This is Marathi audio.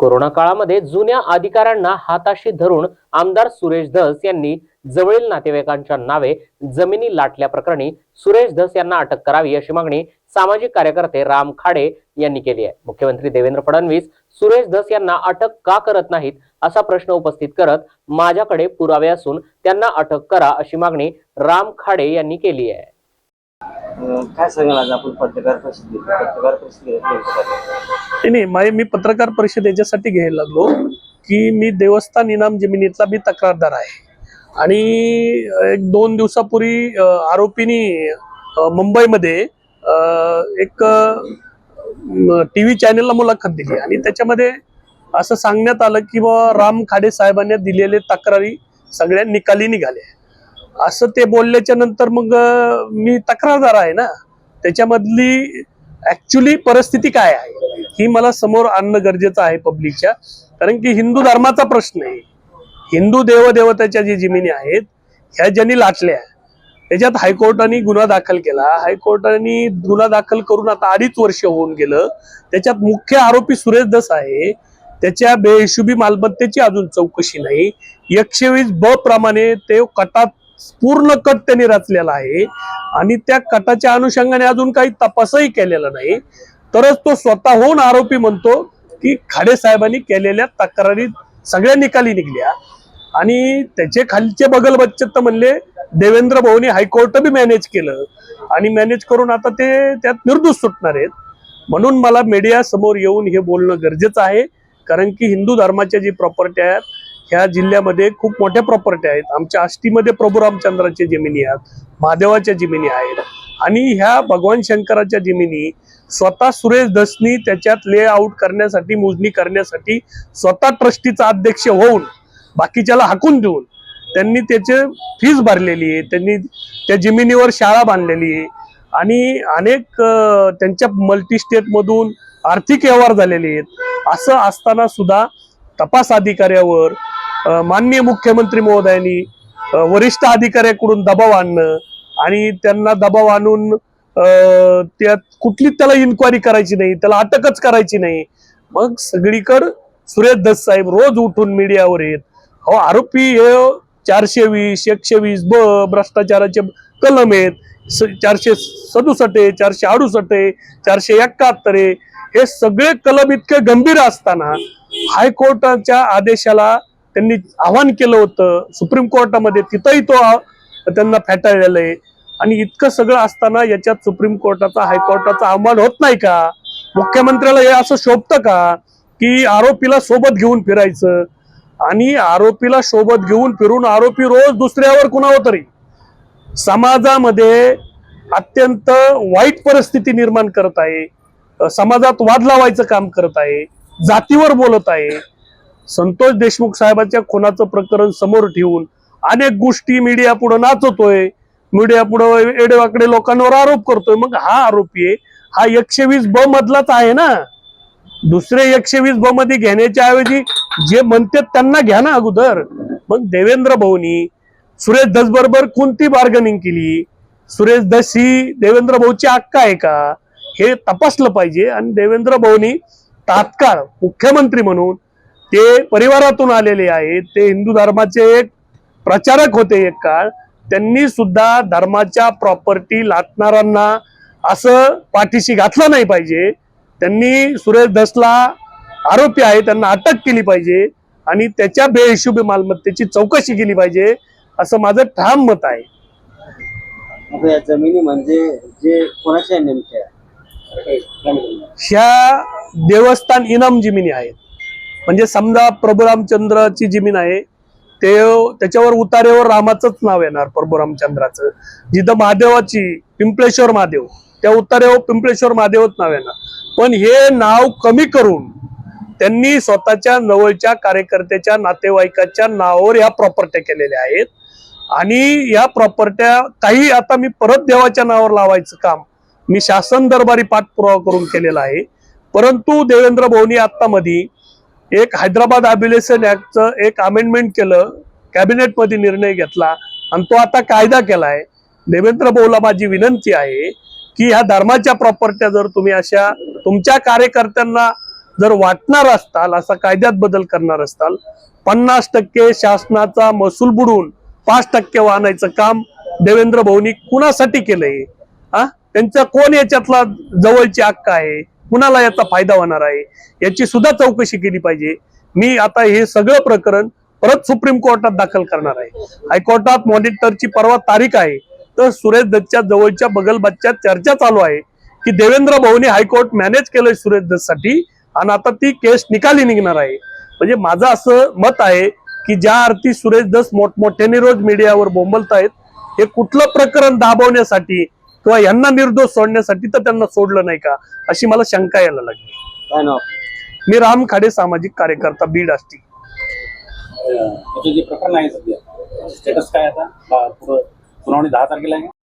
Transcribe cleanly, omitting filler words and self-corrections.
कोरोना काळामध्ये जुन्या अधिकाऱ्यांना हाताशी धरून आमदार सुरेश धस यांनी जवळील नातेवाईकांच्या नावे जमिनी लाटल्या प्रकरणी सुरेश धस यांना अटक करावी अशी मागणी सामाजिक कार्यकर्ते राम खाडे यांनी केली आहे। मुख्यमंत्री देवेंद्र फडणवीस सुरेश धस यांना अटक का करत नाहीत असा प्रश्न उपस्थित करत माझ्याकडे पुरावे असून त्यांना अटक करा अशी मागणी राम खाडे यांनी केली आहे। काय सांगाल आज आपण पत्रकार परिषद नाही, मी पत्रकार परिषद याच्यासाठी घ्यायला लागलो की मी देवस्थान इनाम जमिनीतला मी तक्रारदार आहे आणि एक 2 दिवसापूर्वी आरोपींनी मुंबईमध्ये एक टीव्ही चॅनलला मुलाखत दिली आणि त्याच्यामध्ये असं सांगण्यात आलं की राम खाडे साहेबांनी दिलेले तक्रारी सगळ्या निकाली निघाले असं ते बोलल्याच्या नंतर मग मी तक्रारदार आहे ना, त्याच्यामधली ऍक्च्युली परिस्थिती काय आहे ही मला समोर आणणं गरजेचं आहे पब्लिकच्या। कारण की हिंदू धर्माचा प्रश्न आहे, हिंदू देवदेवताच्या जी जमिनी आहेत ह्या ज्यांनी लाटल्या त्याच्यात हायकोर्टाने गुन्हा दाखल केला। हायकोर्टाने गुन्हा दाखल करून आता 2.5 वर्ष होऊन गेलं। त्याच्यात मुख्य आरोपी सुरेश धस आहे, त्याच्या बेहिशोबी मालमत्तेची अजून चौकशी नाही। 120(ब) प्रमाणे ते कटात पूर्ण कट त्यांनी रचलेला आहे आणि त्या कटाच्या अनुषंगाने अजून काही तपासही केलेला नाही, तरच तो स्वतःहून आरोपी म्हणतो की खाडे साहेबांनी केलेल्या तक्रारी सगळ्या निकाली निघल्या। आणि त्याचे खालचे बगल बच्चे तर म्हणले देवेंद्र भाऊनी हायकोर्ट बी मॅनेज केलं आणि मॅनेज करून आता ते त्यात निर्दोष सुटणार आहेत। म्हणून मला मीडिया समोर येऊन हे बोलणं गरजेचं आहे, कारण की हिंदू धर्माच्या जी प्रॉपर्टी आहेत ह्या जिल्ह्यामध्ये खूप मोठ्या प्रॉपर्टी आहेत। आमच्या आष्टीमध्ये प्रभू रामचंद्राच्या जमिनी आहेत, महादेवाच्या जमिनी आहेत आणि ह्या भगवान शंकराच्या जमिनी स्वतः सुरेश धसनी त्याच्यात लेआउट करण्यासाठी मोजणी करण्यासाठी स्वतः ट्रस्टीचा अध्यक्ष होऊन बाकीच्याला हाकून देऊन त्यांनी त्याचे फीस भरलेली आहे, त्यांनी त्या जमिनीवर शाळा बांधलेली आहे आणि अनेक त्यांच्या मल्टी स्टेट मधून आर्थिक व्यवहार झालेले आहेत। असं असताना सुद्धा तपास अधिकाऱ्यावर माननीय मुख्यमंत्री महोदयांनी वरिष्ठ अधिकाऱ्याकडून दबाव आणणं आणि त्यांना दबाव आणून त्यात कुठलीच त्याला इन्क्वायरी करायची नाही, त्याला अटकच करायची नाही। मग सगळीकडे सुरेश धस साहेब रोज उठून मीडियावर येत, हो आरोपी हे 420, 120(ब) भ्रष्टाचाराचे कलम आहेत, 467 आहे, 468 आहे, 471 आहे, हे सगळे कलम इतके गंभीर असताना हायकोर्टाच्या आदेशाला त्यांनी आव्हान केलं होतं सुप्रीम कोर्टामध्ये, तिथंही तो त्यांना फेटाळलेलं आहे। आणि इतकं सगळं असताना याच्यात सुप्रीम कोर्टाचा हायकोर्टाचा अवमान होत नाही का? मुख्यमंत्र्याला हे असं शोभतं का की आरोपीला सोबत घेऊन फिरायचं आणि आरोपीला सोबत घेऊन फिरून आरोपी रोज दुसऱ्यावर कुणावर तरी समाजामध्ये अत्यंत वाईट परिस्थिती निर्माण करत आहे, समाजात वाद लावायचं काम करत आहे, जातीवर बोलत आहे। संतोष देशमुख साहेबांच्या खुनाचं प्रकरण समोर ठेवून अनेक गोष्टी मीडिया पुढे नाचवतोय, मीडिया पुढे एडेवाकडे लोकांवर आरोप करतोय। मग हा आरोपी आहे, हा 120(ब) मधलाच आहे ना, दुसरे 120(ब) मध्ये घेण्याच्या ऐवजी जे म्हणतात त्यांना घ्या ना अगोदर। मग देवेंद्र भाऊनी सुरेश धस बरोबर कोणती बार्गनिंग केली? सुरेश धस ही देवेंद्र भाऊची अक्का आहे का हे तपासलं पाहिजे। आणि देवेंद्र भाऊनी तात्काळ मुख्यमंत्री म्हणून ते परिवारातून आलेले आहेत, ते हिंदू धर्माचे एक प्रचारक होते एक काळ, त्यांनी सुद्धा धर्माच्या प्रॉपर्टी लाटणाऱ्यांना असं पाठीशी घातलं नाही पाहिजे। त्यांनी सुरेश धसला आरोपी आहे त्यांना अटक केली पाहिजे आणि त्याच्या बेहिशोबी मालमत्तेची चौकशी केली पाहिजे, असं माझं ठाम मत आहे। या जमिनी म्हणजे जे कोणाच्या नेमक्या ह्या देवस्थान इनाम जमिनी आहेत, म्हणजे समजा प्रभू रामचंद्राची जमीन आहे ते त्याच्यावर उतार्यावर रामाचंच नाव येणार, प्रभू रामचंद्राचं। जिथं महादेवाची पिंपळेश्वर महादेव त्या उतार्यावर पिंपळेश्वर महादेवच नाव येणार, पण हे नाव कमी करून त्यांनी स्वतःच्या जवळच्या कार्यकर्त्याच्या नातेवाईकाच्या नावावर या प्रॉपर्ट्या केलेल्या आहेत। आणि या प्रॉपर्ट्या काही आता मी परत देवाच्या नावावर लावायचं काम मी शासन दरबारी पाठपुरावा करून केलेला आहे। परंतु देवेंद्र भाऊनी आता मध्ये एक हैदराबाद अबिलेशन ऍक्टचं एक अमेंडमेंट केलं, कॅबिनेट मध्ये निर्णय घेतला आणि तो आता कायदा केलाय। देवेंद्र भाऊला माझी विनंती आहे की ह्या धर्माच्या प्रॉपर्ट्या जर तुम्ही अशा तुमच्या कार्यकर्त्यांना जर वाटणार असताल, असा कायद्यात बदल करणार असताल, 50% शासनाचा महसूल बुडवून 5% आणायचं काम देवेंद्र भाऊनी कुणासाठी केलंय? त्यांच्या कोण याच्यातला जवळची हक्क आहे? कुणाला याचा फायदा होणार आहे याची सुद्धा चौकशी केली पाहिजे. मी आता हे सगळं प्रकरण परत सुप्रीम कोर्टात दाखल करणार आहे. हायकोर्टात मॉनिटरची परवा तारीख आहे. तर सुरेश दत्तच्या जवळच्या बगलबच्च्यात चर्चा चालू आहे की देवेंद्र भाऊनी हायकोर्ट मॅनेज केलंय सुरेश दत्तसाठी आणि आता ती केस निकाली निघणार आहे. म्हणजे माझं असं मत आहे की ज्या अर्थी सुरेश दत्त मोठमोठ्याने रोज मीडियावर बोंबलतायत, हे कुठलं प्रकरण दाबवण्यासाठी किंवा यांना निर्दोष सोडण्यासाठी तर त्यांना सोडलं नाही का, अशी मला शंका यायला लागली. काय नाव? मी राम खाडे, सामाजिक कार्यकर्ता, बीड आष्टी. जे प्रकरण आहे सध्या स्टेटस काय आता? पुढं सुनावणी 10 तारखेला आहे.